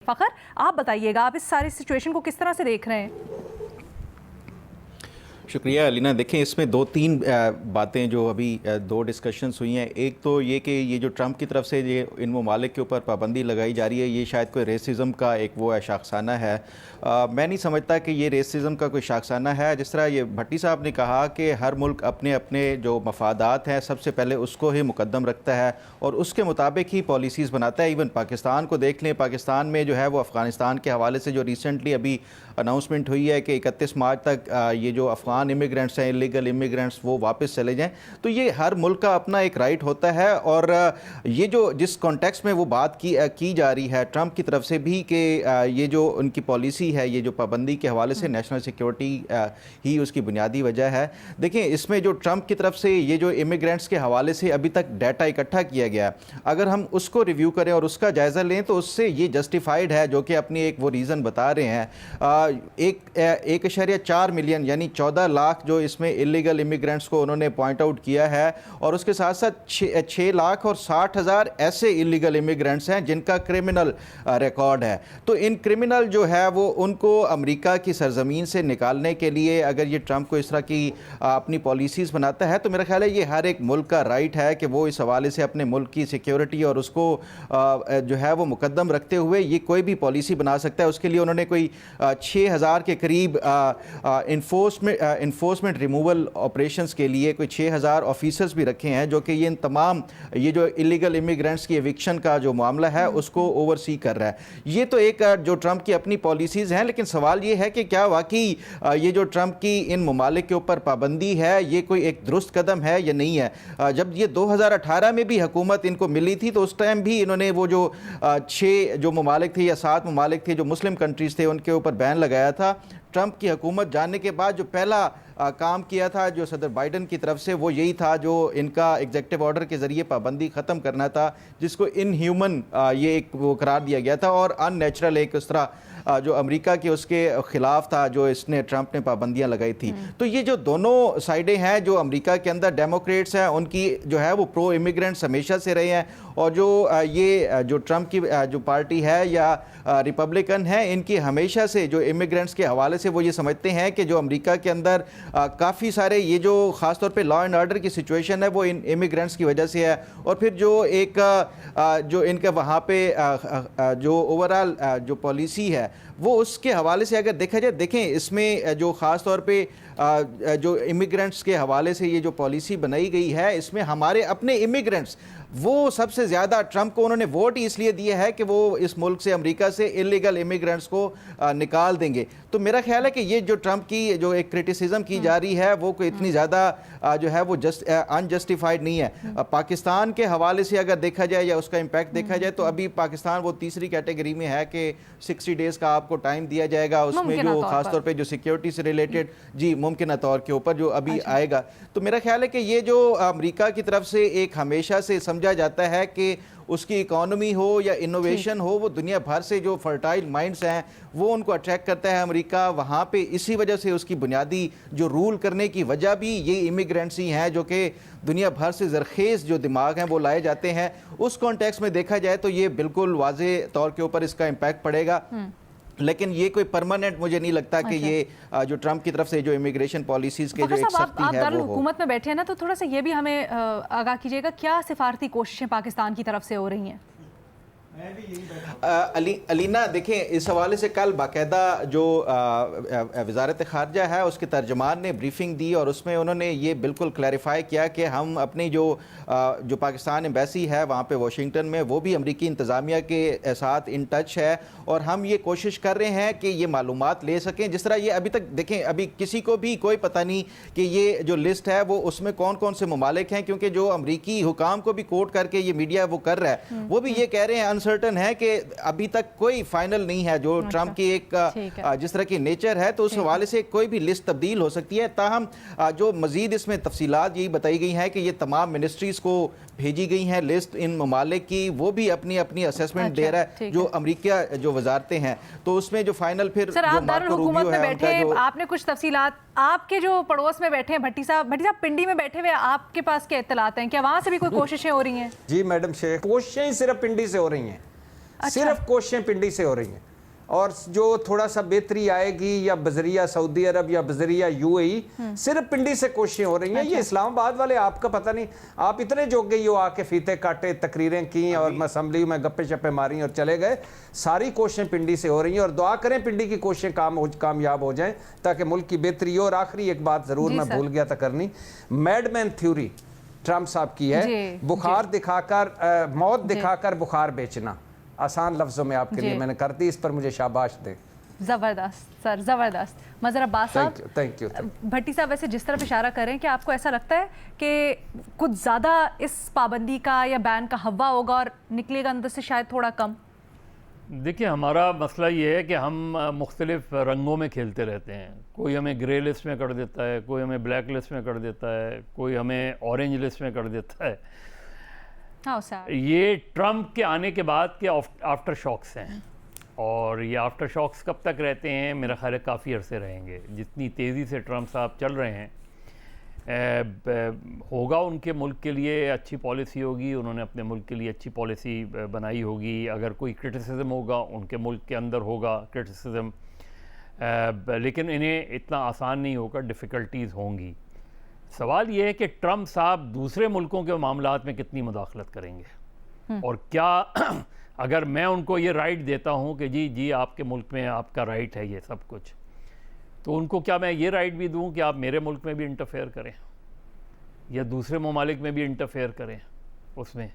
फ़खर, आप बताइएगा, आप इस सारी सिचुएशन को किस तरह से देख रहे हैं? शुक्रिया अलीना। देखें, इसमें दो तीन बातें जो अभी दो डिस्कशंस हुई हैं। एक तो ये कि ये जो ट्रंप की तरफ से ये इन ममालिक के ऊपर पाबंदी लगाई जा रही है, ये शायद कोई रेसिज्म का एक वो है, शाखसाना है। मैं नहीं समझता कि ये रेसिज्म का कोई शाखसाना है। जिस तरह ये भट्टी साहब ने कहा कि हर मुल्क अपने अपने जो मफादात हैं सबसे पहले उसको ही मुकद्दम रखता है और उसके मुताबिक ही पॉलिसीज़ बनाता है। इवन पाकिस्तान को देख लें, पाकिस्तान में जो है वो अफ़गानिस्तान के हवाले से जो रिसेंटली अभी अनाउंसमेंट हुई है कि 31 मार्च तक ये जो अफ़गान इमिग्रेंट्स हैं, इलीगल इमिग्रेंट्स, वो वापस चले जाएं। तो ये हर मुल्क का अपना एक राइट होता है। और ये जो जिस कॉन्टेक्स्ट में वो बात की जा रही है ट्रंप की तरफ से भी कि ये जो उनकी पॉलिसी है, ये जो पाबंदी के हवाले से नेशनल सिक्योरिटी ही उसकी बुनियादी वजह है। देखिए, इसमें जो ट्रंप की तरफ से ये जो इमिग्रेंट्स के हवाले से अभी तक डाटा इकट्ठा किया गया, अगर हम उसको रिव्यू करें और उसका जायज़ा लें तो उससे ये जस्टिफाइड है, जो कि अपनी एक वो रीज़न बता रहे हैं। 1.4 मिलियन यानी 14 लाख जो इसमें इलीगल इमिग्रेंट्स को उन्होंने पॉइंट आउट किया है, और उसके साथ साथ 6 लाख और 60,000 ऐसे इलीगल इमिग्रेंट्स हैं जिनका क्रिमिनल रिकॉर्ड है। तो इन क्रिमिनल जो है वो उनको अमेरिका की सरजमीन से निकालने के लिए अगर ये ट्रंप को इस तरह की अपनी पॉलिसीज़ बनाता है तो मेरा ख्याल है ये हर एक मुल्क का राइट है कि वो इस हवाले से अपने मुल्क की सिक्योरिटी और उसको जो है वो मुकद्दम रखते हुए ये कोई भी पॉलिसी बना सकता है। उसके लिए उन्होंने कोई 6,000 के करीब इन्फोर्समेंट रिमूवल ऑपरेशंस के लिए कोई 6,000 ऑफिसर्स भी रखे हैं, जो कि ये इन तमाम ये जो इलीगल इमिग्रेंट्स की एविक्शन का जो मामला है उसको ओवरसी कर रहा है। ये तो एक जो ट्रंप की अपनी पॉलिसीज़ हैं, लेकिन सवाल ये है कि क्या वाकई ये जो ट्रंप की इन ममालिक के ऊपर पाबंदी है ये कोई एक दुरुस्त कदम है या नहीं है। जब ये 2018 में भी हुकूमत इनको मिली थी तो उस टाइम भी इन्होंने वो जो 6 जो ममालिक थे या 7 ममालिक थे जो मुस्लिम कंट्रीज़ थे उनके ऊपर बैन लगाया था। ट्रंप की हुकूमत जानने के बाद जो पहला काम किया था जो सदर बाइडन की तरफ से, वो यही था जो इनका एग्जेक्टिव ऑर्डर के ज़रिए पाबंदी ख़त्म करना था, जिसको इनह्यूमन ये एक वो करार दिया गया था और अननेचुरल एक उस तरह जो अमेरिका के उसके ख़िलाफ़ था जो इसने ट्रंप ने पाबंदियां लगाई थी। तो ये जो दोनों साइडें हैं, जो अमेरिका के अंदर डेमोक्रेट्स हैं उनकी जो है वो प्रो इमिग्रेंट्स हमेशा से रहे हैं, और जो ये जो ट्रंप की जो पार्टी है या रिपब्लिकन है, इनकी हमेशा से जो इमिग्रेंट्स के हवाले से वो ये समझते हैं कि जो अमेरिका के अंदर काफ़ी सारे ये जो ख़ास तौर पे लॉ एंड ऑर्डर की सिचुएशन है वो इन इमिग्रेंट्स की वजह से है। और फिर जो एक जो इनके वहाँ पे जो ओवरऑल जो पॉलिसी है वो उसके हवाले से अगर देखा जाए, देखें इसमें जो ख़ास तौर पे जो इमिग्रेंट्स के हवाले से ये जो पॉलिसी बनाई गई है, इसमें हमारे अपने इमिग्रेंट्स वो सबसे ज़्यादा ट्रंप को उन्होंने वोट इसलिए दिए है कि वो इस मुल्क से, अमेरिका से इलीगल इमिग्रेंट्स को निकाल देंगे। तो मेरा ख्याल है कि ये जो ट्रंप की जो एक क्रिटिसिज्म की जा रही है वो कोई इतनी ज़्यादा जो है वो अनजस्टिफाइड नहीं है। पाकिस्तान के हवाले से अगर देखा जाए या उसका इम्पैक्ट देखा जाए तो अभी पाकिस्तान वो तीसरी कैटेगरी में है कि 60 डेज़ का आपको टाइम दिया जाएगा, उसमें जो ख़ासतौर पर जो सिक्योरिटी से रिलेटेड जी मुमकिन तौर के ऊपर जो अभी आएगा। तो मेरा ख्याल है कि ये जो अमेरिका की तरफ से एक हमेशा से समझा जाता है कि उसकी इकोनॉमी हो या इनोवेशन हो, वो दुनिया भर से जो फर्टाइल माइंड्स हैं वो उनको अट्रैक्ट करता है अमेरिका वहाँ पे। इसी वजह से उसकी बुनियादी जो रूल करने की वजह भी ये इमिग्रेंट्स ही हैं, जो कि दुनिया भर से ज़रखेज़ जो दिमाग हैं वो लाए जाते हैं। उस कॉन्टेक्स्ट में देखा जाए तो ये बिल्कुल वाज़े तौर के ऊपर इसका इम्पैक्ट पड़ेगा, लेकिन ये कोई परमानेंट मुझे नहीं लगता कि ये जो ट्रंप की तरफ से जो इमिग्रेशन पॉलिसीज़ के जो एक सख्ती है वो हो। हुकूमत में बैठे हैं ना, तो थोड़ा सा ये भी हमें आगाह कीजिएगा, क्या सिफारती कोशिशें पाकिस्तान की तरफ से हो रही हैं? अलीना, देखें इस हवाले से कल बाकायदा जो वजारत ख़ारजा है उसके तर्जमान ने ब्रीफिंग दी और उसमें उन्होंने ये बिल्कुल क्लैरिफाई किया कि हम अपनी जो पाकिस्तान एम्बेसी है वहाँ पे वाशिंगटन में, वो भी अमरीकी इंतज़ामिया के साथ इन टच है और हम ये कोशिश कर रहे हैं कि ये मालूमात ले सकें। जिस तरह ये अभी तक देखें, अभी किसी को भी कोई पता नहीं कि ये जो लिस्ट है वो उसमें कौन कौन से ममालिक हैं, क्योंकि जो अमरीकी हुकाम को भी कोट करके ये मीडिया वो कर रहा है वो भी ये कह रहे हैं अनसर्टन है कि अभी तक कोई फाइनल नहीं है जो ट्रंप की एक जिस तरह की नेचर है, तो उस हवाले से कोई भी लिस्ट तब्दील हो सकती है। ताहम जो मजीद इसमें तफसीलात यही बताई गई हैं कि ये तमाम मिनिस्ट्रीज़ को भेजी गई हैं लिस्ट इन ममालिक की, वो भी अपनी अपनी असेसमेंट दे रहा है जो अमेरिका जो वजारतें हैं, तो उसमें जो फाइनल फिर सर आप दारुल हुकूमत में बैठे, आपने कुछ तफसीलात, आपके जो पड़ोस में बैठे हैं भट्टी साहब पिंडी में बैठे हुए, आपके पास क्या इत्तलात हैं? क्या वहाँ से भी कोई कोशिशें हो रही हैं? जी मैडम शेख, कोशिशें सिर्फ पिंडी से हो रही हैं। सिर्फ कोशिशें पिंडी से हो रही हैं। और जो थोड़ा सा बेहतरी आएगी या बजरिया सऊदी अरब या बजरिया यूएई, सिर्फ पिंडी से कोशिशें हो रही हैं। ये इस्लामाबाद वाले आपका पता नहीं, आप इतने जोग गई हो, आके फीते काटे, तकरीरें की और असम्बली में गप्पे शप्पे मारी और चले गए। सारी कोशिशें पिंडी से हो रही हैं और दुआ करें पिंडी की कोशिशें कामयाब हो जाएं ताकि मुल्क की बेहतरी हो। और आखिरी एक बात जरूर मैं भूल गया था करनी, मैडमैन थ्योरी ट्रम्प साहब की है, बुखार दिखाकर मौत दिखाकर बुखार बेचना। आसान लफ्जों में आपके लिए मैंने कर दी, इस पर मुझे शाबाश दें। जबरदस्त सर, जबरदस्त। मज़र अब्बास साहब, थैंक यू। भट्टी साहब वैसे जिस तरफ इशारा करें कि आपको ऐसा लगता है कि कुछ ज़्यादा इस पाबंदी का या बैन का हवा होगा और निकलेगा अंदर से शायद थोड़ा कम? देखिए, हमारा मसला ये है कि हम मुख्तलिफ रंगों में खेलते रहते हैं। कोई हमें ग्रे लिस्ट में कर देता है, कोई हमें ब्लैक लिस्ट में कर देता है, कोई हमें ऑरेंज लिस्ट में कर देता है। ये ट्रम्प के आने के बाद के आफ्टर शॉक्स हैं, और ये आफ्टर शॉक्स कब तक रहते हैं? मेरा ख्याल है काफ़ी अरसे रहेंगे। जितनी तेज़ी से ट्रम्प साहब चल रहे हैं, होगा उनके मुल्क के लिए अच्छी पॉलिसी होगी, उन्होंने अपने मुल्क के लिए अच्छी पॉलिसी बनाई होगी। अगर कोई क्रिटिसिज्म होगा उनके मुल्क के अंदर होगा क्रिटिसिज्म, लेकिन इन्हें इतना आसान नहीं होगा, डिफ़िकल्टीज़ होंगी। सवाल ये है कि ट्रम्प साहब दूसरे मुल्कों के मामलात में कितनी मुदाखलत करेंगे, और क्या अगर मैं उनको ये राइट देता हूँ कि जी आपके मुल्क में आपका राइट है ये सब कुछ, तो उनको क्या मैं ये राइट भी दूँ कि आप मेरे मुल्क में भी इंटरफेयर करें या दूसरे ममालिक में भी इंटरफेयर करें उसमें?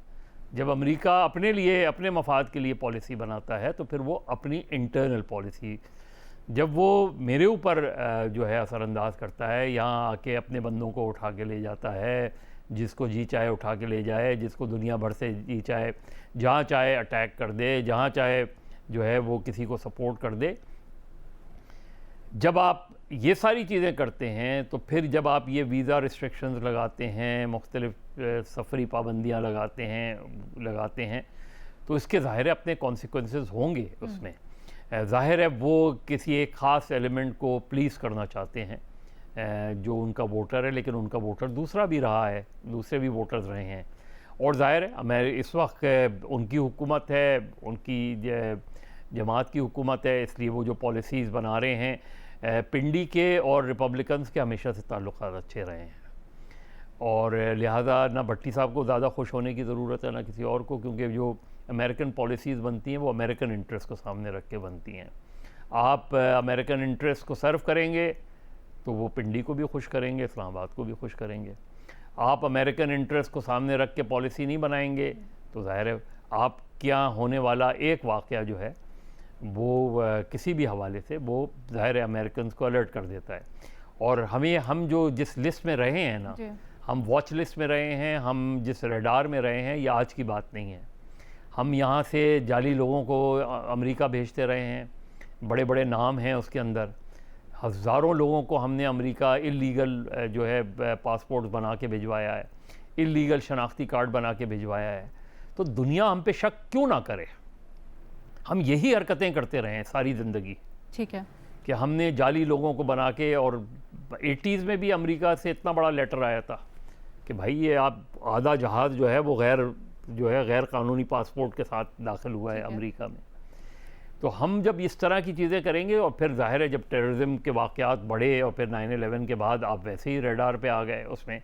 जब अमेरिका अपने लिए, अपने मफाद के लिए पॉलिसी बनाता है तो फिर वो अपनी इंटरनल पॉलिसी, जब वो मेरे ऊपर जो है असरअंदाज करता है, यहाँ आके अपने बंदों को उठा के ले जाता है, जिसको जी चाहे उठा के ले जाए, जिसको दुनिया भर से जी चाहे जहाँ चाहे अटैक कर दे, जहाँ चाहे जो है वो किसी को सपोर्ट कर दे। जब आप ये सारी चीज़ें करते हैं तो फिर जब आप ये वीज़ा रिस्ट्रिक्शंस लगाते हैं, मुख्तलिफ सफरी पाबंदियाँ लगाते हैं तो इसके ज़ाहिर है अपने कॉन्सिक्वेंसेस होंगे उसमें। ज़ाहिर है वो किसी एक ख़ास एलिमेंट को प्लीज़ करना चाहते हैं जो उनका वोटर है, लेकिन उनका वोटर दूसरा भी रहा है, दूसरे भी वोटर्स रहे हैं। और ज़ाहिर है मैं इस वक्त उनकी हुकूमत है, उनकी जमात की हुकूमत है, इसलिए वो जो पॉलिसीज़ बना रहे हैं, पिंडी के और रिपब्लिकन्स के हमेशा से ताल्लुक़ात अच्छे रहे हैं, और लिहाजा ना भट्टी साहब को ज़्यादा खुश होने की ज़रूरत है ना किसी और को, क्योंकि जो अमेरिकन पॉलिसीज़ बनती हैं वो अमेरिकन इंटरेस्ट को सामने रख के बनती हैं। आप अमेरिकन इंटरेस्ट को सर्व करेंगे तो वो पिंडी को भी खुश करेंगे, इस्लामाबाद को भी खुश करेंगे। आप अमेरिकन इंटरेस्ट को सामने रख के पॉलिसी नहीं बनाएंगे तो ज़ाहिर है आप क्या होने वाला एक वाक़या जो है वो किसी भी हवाले से वो ज़ाहिर है अमेरिकन को अलर्ट कर देता है। और हम जो जिस लिस्ट में रहे हैं ना, हम वॉच लिस्ट में रहे हैं, हम जिस रडार में रहे हैं, ये आज की बात नहीं है। हम यहाँ से जाली लोगों को अमेरिका भेजते रहे हैं, बड़े बड़े नाम हैं उसके अंदर, हज़ारों लोगों को हमने अमेरिका इल्लीगल जो है पासपोर्ट बना के भिजवाया है, इल्लीगल शनाख्ती कार्ड बना के भिजवाया है। तो दुनिया हम पे शक क्यों ना करे? हम यही हरकतें करते रहे हैं सारी ज़िंदगी, ठीक है, कि हमने जाली लोगों को बना के, और 80s में भी अमेरिका से इतना बड़ा लेटर आया था कि भाई ये आप आधा जहाज़ जो है वो गैर कानूनी पासपोर्ट के साथ दाखिल हुआ है अमेरिका में। तो हम जब इस तरह की चीज़ें करेंगे, और फिर ज़ाहिर है जब टेररिज्म के वाक़यात बढ़े और फिर 9/11 के बाद आप वैसे ही रडार पे आ गए उसमें,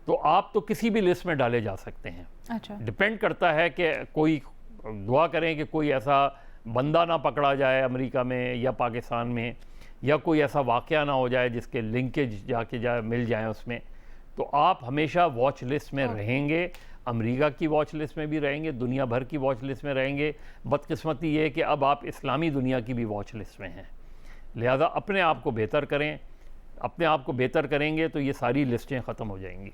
तो आप तो किसी भी लिस्ट में डाले जा सकते हैं। अच्छा, डिपेंड करता है कि कोई दुआ करें कि कोई ऐसा बंदा ना पकड़ा जाए अमेरिका में या पाकिस्तान में, या कोई ऐसा वाक़या ना हो जाए जिसके लिंकेज मिल जाए उसमें। तो आप हमेशा वॉच लिस्ट में रहेंगे, अमेरिका की वॉच लिस्ट में भी रहेंगे, दुनिया भर की वॉच लिस्ट में रहेंगे। बदकिस्मती ये है कि अब आप इस्लामी दुनिया की भी वॉच लिस्ट में हैं। लिहाजा अपने आप को बेहतर करें, अपने आप को बेहतर करेंगे तो ये सारी लिस्टें ख़त्म हो जाएंगी।